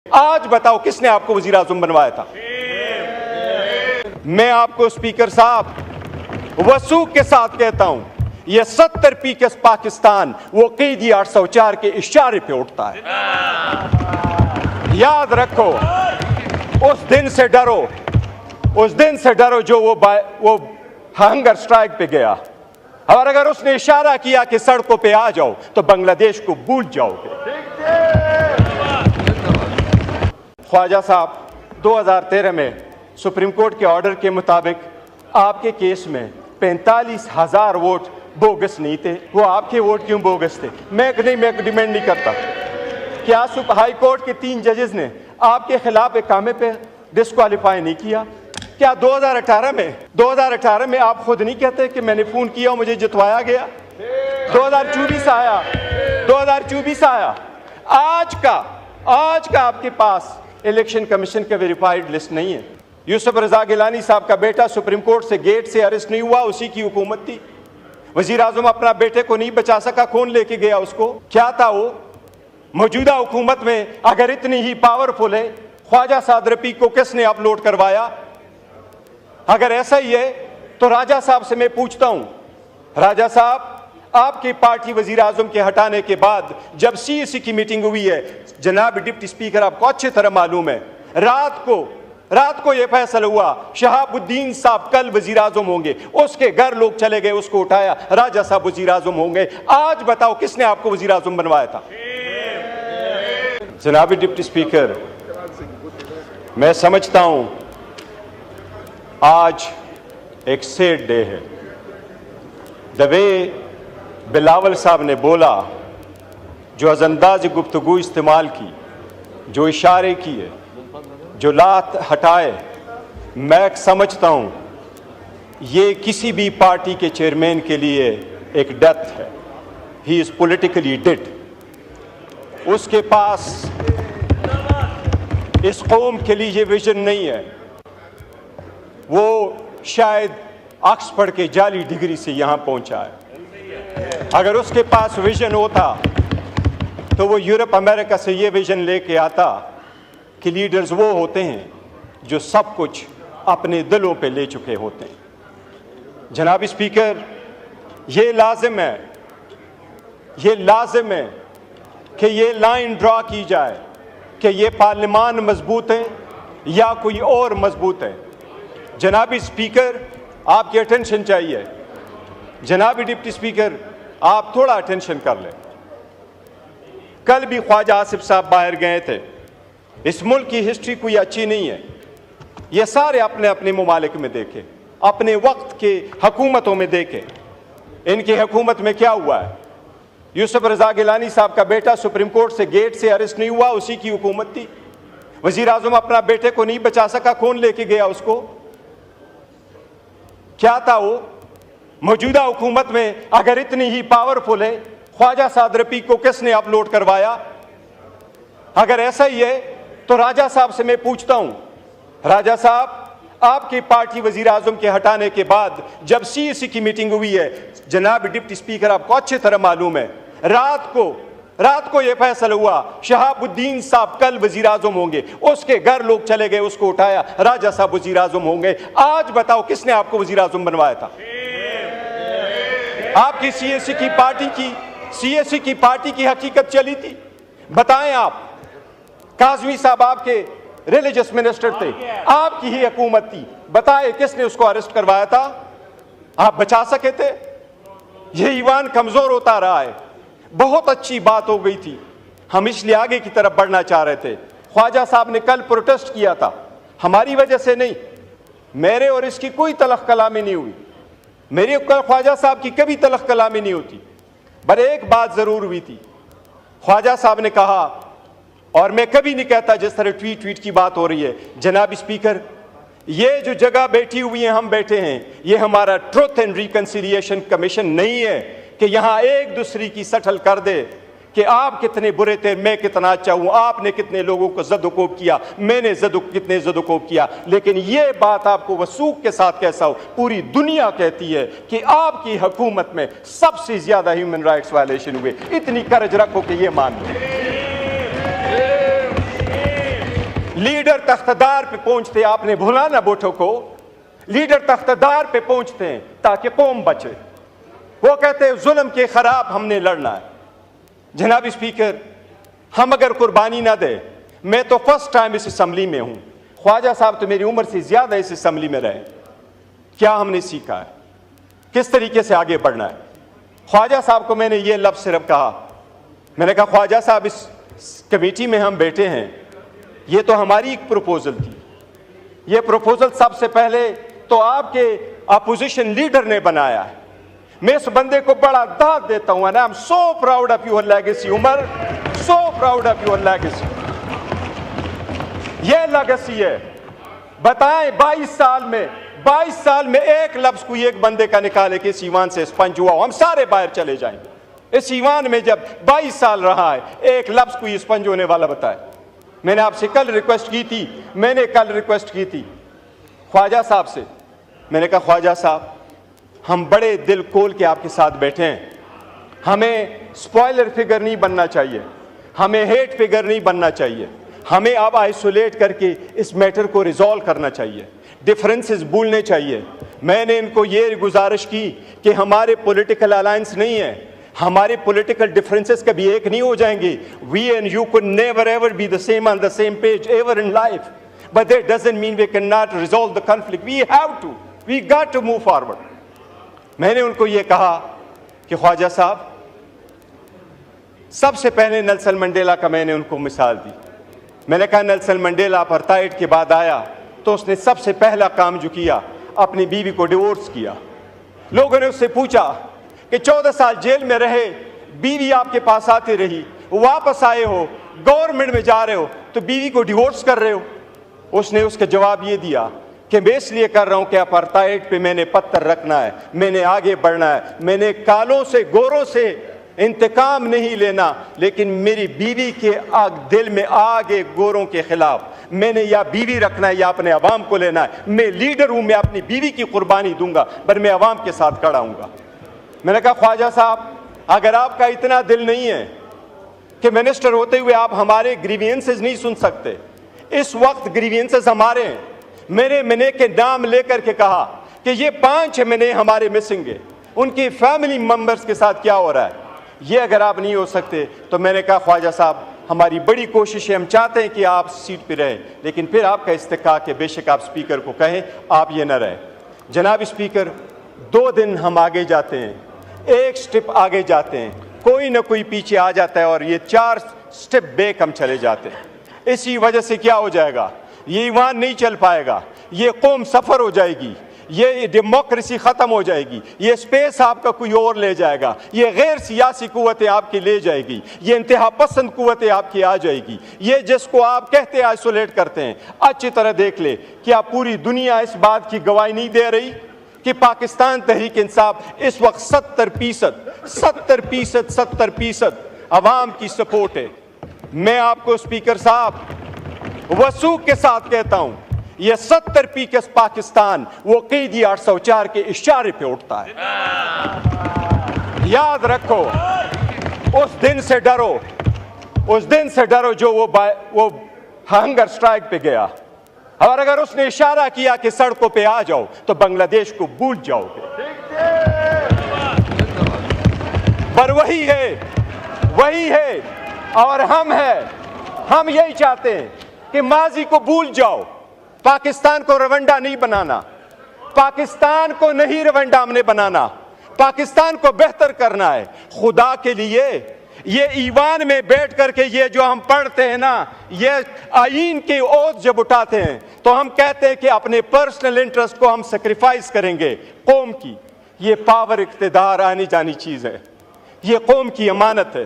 आज बताओ किसने आपको वजीर आजम बनवाया था? मैं आपको स्पीकर साहब वसूख के साथ कहता हूं, यह 70 पीकेस पाकिस्तान वो कैदी 804 के इशारे पे उठता है। याद रखो, उस दिन से डरो, उस दिन से डरो जो वो हंगर स्ट्राइक पे गया। और अगर उसने इशारा किया कि सड़कों पे आ जाओ तो बांग्लादेश को भूल जाओगे। ख्वाजा साहब 2013 में सुप्रीम कोर्ट के ऑर्डर के मुताबिक आपके केस में 45,000 वोट बोगस नहीं थे। वो आपके वोट क्यों बोगस थे? मैं डिमांड नहीं करता। क्या हाई कोर्ट के 3 जजेस ने आपके खिलाफ इकामे पे डिस्क्वालीफाई नहीं किया? क्या 2018 में आप खुद नहीं कहते कि मैंने फोन किया और मुझे जितवाया गया? 2024 आया। आज का आपके पास इलेक्शन कमीशन का वेरीफाइड लिस्ट नहीं है। यूसुफ रजा गिलानी साहब का बेटा सुप्रीम कोर्ट से गेट से अरेस्ट नहीं हुआ, उसी की हुकूमत थी। वजीर आजम अपना बेटे को नहीं बचा सका, कौन लेके गया उसको? क्या था वो? मौजूदा हुकूमत में अगर इतनी ही पावरफुल है, ख्वाजा साद रफीक को किसने अपलोड करवाया? अगर ऐसा ही है तो राजा साहब से मैं पूछता हूं, राजा साहब आपकी पार्टी वजीर आजम के हटाने के बाद जब सीएसी की मीटिंग हुई है, जनाब डिप्टी स्पीकर आपको अच्छी तरह मालूम है, रात को यह फैसला हुआ शहाबुद्दीन साहब कल वजीर आजम होंगे। उसके घर लोग चले गए, उसको उठाया, राजा साहब वजीर आजम होंगे। आज बताओ किसने आपको वजीर आजम बनवाया था? जनाब डिप्टी स्पीकर, मैं समझता हूं आज एक सैड डे है। द वे बिलावल साहब ने बोला, जो अजंदाज गुफ्तगू इस्तेमाल की, जो इशारे किए, जो लात हटाए, मैं समझता हूं ये किसी भी पार्टी के चेयरमैन के लिए एक डेथ है। He is politically dead. उसके पास इस कौम के लिए ये विजन नहीं है। वो शायद ऑक्सफोर्ड के जाली डिग्री से यहां पहुंचा है। अगर उसके पास विजन होता तो वो यूरोप अमेरिका से ये विजन लेके आता कि लीडर्स वो होते हैं जो सब कुछ अपने दिलों पे ले चुके होते हैं। जनाब स्पीकर, ये लाजिम है कि ये लाइन ड्रॉ की जाए कि ये पार्लियामान मजबूत है या कोई और मजबूत है। जनाब स्पीकर, आपकी अटेंशन चाहिए। जनाब डिप्टी स्पीकर, आप थोड़ा अटेंशन कर लें। कल भी ख्वाजा आसिफ साहब बाहर गए थे। इस मुल्क की हिस्ट्री कोई अच्छी नहीं है। ये सारे अपने अपने ममालिक में देखें, अपने वक्त के हुकूमतों में देखें, इनकी हुकूमत में क्या हुआ है। यूसुफ रजा गिलानी साहब का बेटा सुप्रीम कोर्ट से गेट से अरेस्ट नहीं हुआ, उसी की हुकूमत थी। वजीर आजम अपना बेटे को नहीं बचा सका, कौन लेके गया उसको? क्या था वो? मौजूदा हुकूमत में अगर इतनी ही पावरफुल है, ख्वाजा साद रफीक को किसने अपलोड करवाया? अगर ऐसा ही है तो राजा साहब से मैं पूछता हूं, राजा साहब आपकी पार्टी वजीर आजम के हटाने के बाद जब सीएसी की मीटिंग हुई है, जनाब डिप्टी स्पीकर आपको अच्छी तरह मालूम है, रात को यह फैसला हुआ शहाबुद्दीन साहब कल वजीर आजम होंगे। उसके घर लोग चले गए, उसको उठाया, राजा साहब वजीर आजम होंगे। आज बताओ किसने आपको वजीर आजम बनवाया था? आपकी सीएसी की पार्टी की हकीकत चली थी। बताएं आप। काजमी साहब आपके रिलीजियस मिनिस्टर थे, आपकी ही हुकूमत थी। बताएं किसने उसको अरेस्ट करवाया था? आप बचा सके थे? ये ईमान कमजोर होता रहा है। बहुत अच्छी बात हो गई थी, हम इसलिए आगे की तरफ बढ़ना चाह रहे थे। ख्वाजा साहब ने कल प्रोटेस्ट किया था, हमारी वजह से नहीं। मेरे और इसकी कोई तलख कलामी नहीं हुई। मेरी ख्वाजा साहब की कभी तलख कलामी नहीं होती। पर एक बात जरूर हुई थी, ख्वाजा साहब ने कहा, और मैं कभी नहीं कहता जिस तरह ट्वीट की बात हो रही है, जनाब स्पीकर, ये जो जगह बैठी हुई है, हम बैठे हैं, ये हमारा ट्रुथ एंड रिकंसिलिएशन कमीशन नहीं है कि यहां एक दूसरे की सटल कर दे कि आप कितने बुरे थे, मैं कितना अच्छा हूं, आपने कितने लोगों को ज़द-ओ-कोब किया, मैंने कितने ज़द-ओ-कोब किया। लेकिन यह बात आपको वसूख के साथ कैसा हो, पूरी दुनिया कहती है कि आपकी हुकूमत में सबसे ज्यादा ह्यूमन राइट्स वायलेशन हुए। इतनी करज रखो कि यह मान लो। लीडर तख्तदार पे पहुंचते, आपने भुला ना भुट्टो को, लीडर तख्तदार पे पहुंचते हैं ताकि कौम बचे। वो कहते हैं जुल्म के खिलाफ हमने लड़ना है। जनाब स्पीकर, हम अगर कुर्बानी ना दे, मैं तो फर्स्ट टाइम इस असम्बली में हूं, ख्वाजा साहब तो मेरी उम्र से ज्यादा इस असम्बली में रहे, क्या हमने सीखा है, किस तरीके से आगे बढ़ना है। ख्वाजा साहब को मैंने ये लफ्ज़ सिर्फ कहा, मैंने कहा ख्वाजा साहब इस कमेटी में हम बैठे हैं, ये तो हमारी एक प्रपोजल थी, ये प्रपोजल सबसे पहले तो आपके अपोजिशन लीडर ने बनाया है। मैं इस बंदे को बड़ा दाद देता हूं, I am so proud of your legacy Umar, so proud of your legacy. ये लेगेसी है। बताएं 22 साल में एक लफ्ज कोई एक बंदे का निकाले कि इस ईवान से स्पंज हुआ हो, हम सारे बाहर चले जाएंगे। इस ईवान में जब 22 साल रहा है, एक लफ्ज कोई स्पंज होने वाला बताए। मैंने आपसे कल रिक्वेस्ट की थी ख्वाजा साहब से, मैंने कहा ख्वाजा साहब हम बड़े दिल खोल के आपके साथ बैठे हैं, हमें स्पॉइलर फिगर नहीं बनना चाहिए, हमें हेट फिगर नहीं बनना चाहिए, हमें अब आइसोलेट करके इस मैटर को रिजॉल्व करना चाहिए, डिफरेंसेस भूलने चाहिए। मैंने इनको ये गुजारिश की कि हमारे पॉलिटिकल अलायंस नहीं है, हमारे पॉलिटिकल डिफरेंसेस कभी एक नहीं हो जाएंगे। We and you could never ever be the same on the same page ever in life, but that doesn't mean we can not resolve the conflict, we got to move forward. मैंने उनको ये कहा कि ख्वाजा साहब, सबसे पहले Nelson Mandela का मैंने उनको मिसाल दी। मैंने कहा नेल्सन मंडेला अपार्थाइड के बाद आया तो उसने सबसे पहला काम जो किया, अपनी बीवी को डिवोर्स किया। लोगों ने उससे पूछा कि 14 साल जेल में रहे, बीवी आपके पास आती रही, वापस आए हो, गवर्नमेंट में जा रहे हो, तो बीवी को डिवोर्स कर रहे हो। उसने उसका जवाब ये दिया कि मैं इसलिए कर रहा हूं कि अपार्थाइड पे मैंने पत्थर रखना है, मैंने आगे बढ़ना है, मैंने कालों से गोरों से इंतकाम नहीं लेना, लेकिन मेरी बीवी के दिल में आगे गोरों के खिलाफ मैंने या बीवी रखना है या अपने अवाम को लेना है। मैं लीडर हूं, मैं अपनी बीवी की कुर्बानी दूंगा, पर मैं अवाम के साथ खड़ा हूंगा। मैंने कहा ख्वाजा साहब, अगर आपका इतना दिल नहीं है कि मिनिस्टर होते हुए आप हमारे ग्रीवियंसेस नहीं सुन सकते, इस वक्त ग्रीवियंसेस हमारे हैं। मेरे मने के नाम लेकर के कहा कि ये 5 महीने हमारे मिसिंग है, उनकी फैमिली मेंबर्स के साथ क्या हो रहा है, ये अगर आप नहीं हो सकते तो मैंने कहा ख्वाजा साहब हमारी बड़ी कोशिश है, हम चाहते हैं कि आप सीट पे रहें, लेकिन फिर आपका इस्तेकाक है, बेशक आप स्पीकर को कहें आप ये न रहें। जनाब स्पीकर, 2 दिन हम आगे जाते हैं, एक स्टेप आगे जाते हैं, कोई ना कोई पीछे आ जाता है और ये 4 स्टेप बैक हम चले जाते हैं। इसी वजह से क्या हो जाएगा, ये ईवान नहीं चल पाएगा, ये कौम सफर हो जाएगी, ये डेमोक्रेसी खत्म हो जाएगी, ये स्पेस आपका कोई और ले जाएगा, ये गैर सियासी कुव्वतें आपकी ले जाएगी, ये इंतहा पसंद कुव्वतें आपकी आ जाएगी। ये जिसको आप कहते हैं आइसोलेट करते हैं, अच्छी तरह देख ले कि आप पूरी दुनिया इस बात की गवाही नहीं दे रही कि पाकिस्तान तहरीक इंसाफ इस वक्त 70% अवाम की सपोर्ट है। मैं आपको स्पीकर साहब वसूख के साथ कहता हूं, ये 70% पाकिस्तान वो कैदी 804 के इशारे पे उठता है। याद रखो, उस दिन से डरो जो वो हंगर स्ट्राइक पे गया, और अगर उसने इशारा किया कि सड़कों पे आ जाओ तो बांग्लादेश को भूल जाओगे। पर वही है और हम यही चाहते हैं कि माजी को भूल जाओ, पाकिस्तान को रवंडा नहीं बनाना, पाकिस्तान को नहीं रवंडा हमने बनाना, पाकिस्तान को बेहतर करना है। खुदा के लिए ये ईवान में बैठ करके ये जो हम पढ़ते हैं ना, ये आईन के ओथ जब उठाते हैं तो हम कहते हैं कि अपने पर्सनल इंटरेस्ट को हम सेक्रीफाइस करेंगे कौम की। ये पावर इख्तिदार आनी जानी चीज है, ये कौम की अमानत है।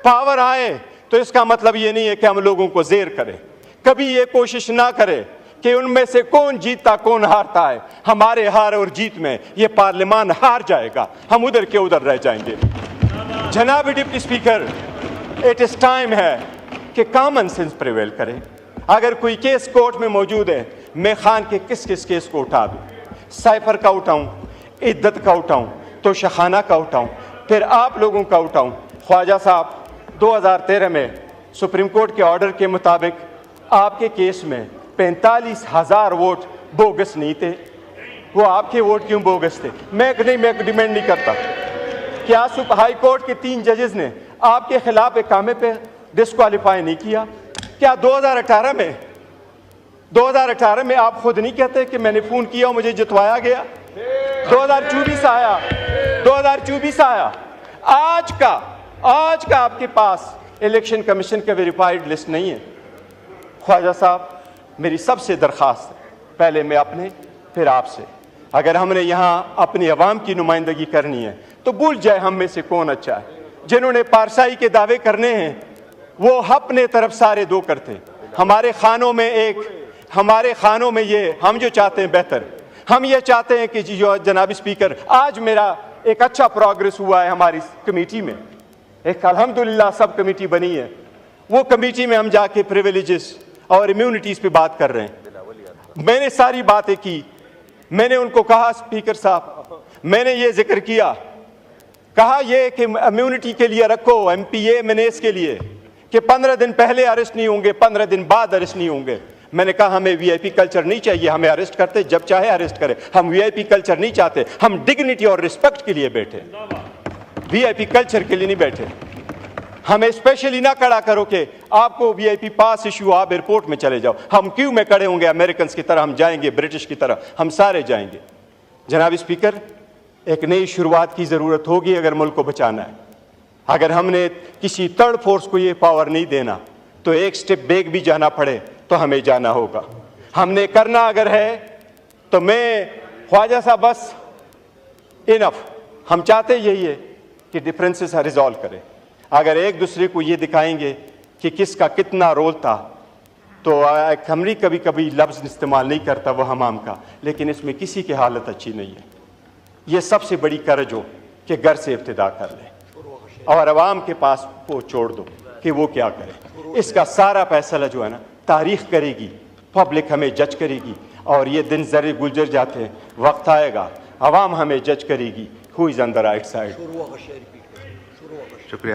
पावर आए तो इसका मतलब ये नहीं है कि हम लोगों को जेर करें, कभी ये कोशिश ना करें कि उनमें से कौन जीतता कौन हारता है। हमारे हार और जीत में ये पार्लियामान हार जाएगा, हम उधर के उधर रह जाएंगे। जनाब deputy speaker, it is time है कि कॉमन सेंस प्रिवेल करे। अगर कोई केस कोर्ट में मौजूद है, मैं खान के किस किस केस को उठा दूं, साइफर का उठाऊं, इद्दत का उठाऊं, तो शखाना का उठाऊं, फिर आप लोगों का उठाऊं। ख्वाजा साहब 2013 में सुप्रीम कोर्ट के ऑर्डर के मुताबिक आपके केस में 45,000 वोट बोगस नहीं थे, वो आपके वोट क्यों बोगस थे? मैं डिमांड नहीं करता। क्या हाई कोर्ट के 3 जजेस ने आपके खिलाफ एक कामे पे डिस्क्वालीफाई नहीं किया? क्या 2018 में आप खुद नहीं कहते कि मैंने फोन किया और मुझे जितवाया गया? 2024 आया, आज का आपके पास इलेक्शन कमीशन का वेरीफाइड लिस्ट नहीं है। ख्वाजा साहब, मेरी सबसे दरख्वास्त है, पहले मैं अपने फिर आपसे, अगर हमने यहाँ अपनी आवाम की नुमाइंदगी करनी है तो भूल जाए हम में से कौन अच्छा है। जिन्होंने पारसाई के दावे करने हैं वो अपने तरफ सारे दो करते। हमारे खानों में ये हम जो चाहते हैं बेहतर, हम ये चाहते हैं कि जो जनाब स्पीकर, आज मेरा एक अच्छा प्रोग्रेस हुआ है हमारी कमेटी में, एक अल्हम्दुलिल्लाह सब कमेटी बनी है। वो कमेटी में हम जाके प्रिविलेजेस और इम्यूनिटीज पे बात कर रहे हैं। मैंने सारी बातें की, मैंने उनको कहा स्पीकर साहब, मैंने ये जिक्र किया, कहा ये कि इम्यूनिटी के लिए रखो, MPA MNAs के लिए, कि 15 दिन पहले अरेस्ट नहीं होंगे, 15 दिन बाद अरेस्ट नहीं होंगे। मैंने कहा हमें VIP कल्चर नहीं चाहिए, हमें अरेस्ट करते जब चाहे अरेस्ट करें, हम VIP कल्चर नहीं चाहते, हम डिग्निटी और रिस्पेक्ट के लिए बैठे, VIP कल्चर के लिए नहीं बैठे। हमें स्पेशली ना खड़ा करो कि आपको VIP पास इशू, आप एयरपोर्ट में चले जाओ। हम क्यों में खड़े होंगे अमेरिकन की तरह, हम जाएंगे ब्रिटिश की तरह, हम सारे जाएंगे। जनाब स्पीकर, एक नई शुरुआत की ज़रूरत होगी अगर मुल्क को बचाना है। अगर हमने किसी थर्ड फोर्स को ये पावर नहीं देना तो एक स्टेप बैक भी जाना पड़े तो हमें जाना होगा। हमने करना अगर है तो मैं ख्वाजा साहब बस इनफ, हम चाहते यही है कि डिफरेंसेस रिजॉल्व करें। अगर एक दूसरे को ये दिखाएंगे कि किसका कितना रोल था तो हमरी कभी कभी लफ्ज़ इस्तेमाल नहीं करता वो हमाम का, लेकिन इसमें किसी की हालत अच्छी नहीं है। ये सबसे बड़ी कर्ज हो कि घर से इब्तिदा कर ले और आवाम के पास वो छोड़ दो कि वो क्या करे। इसका सारा फैसला जो है ना तारीख करेगी, पब्लिक हमें जज करेगी, और ये दिन ज़रे गुजर जाते हैं, वक्त आएगा आवाम हमें जज करेगी who is on the right side. शुक्रिया।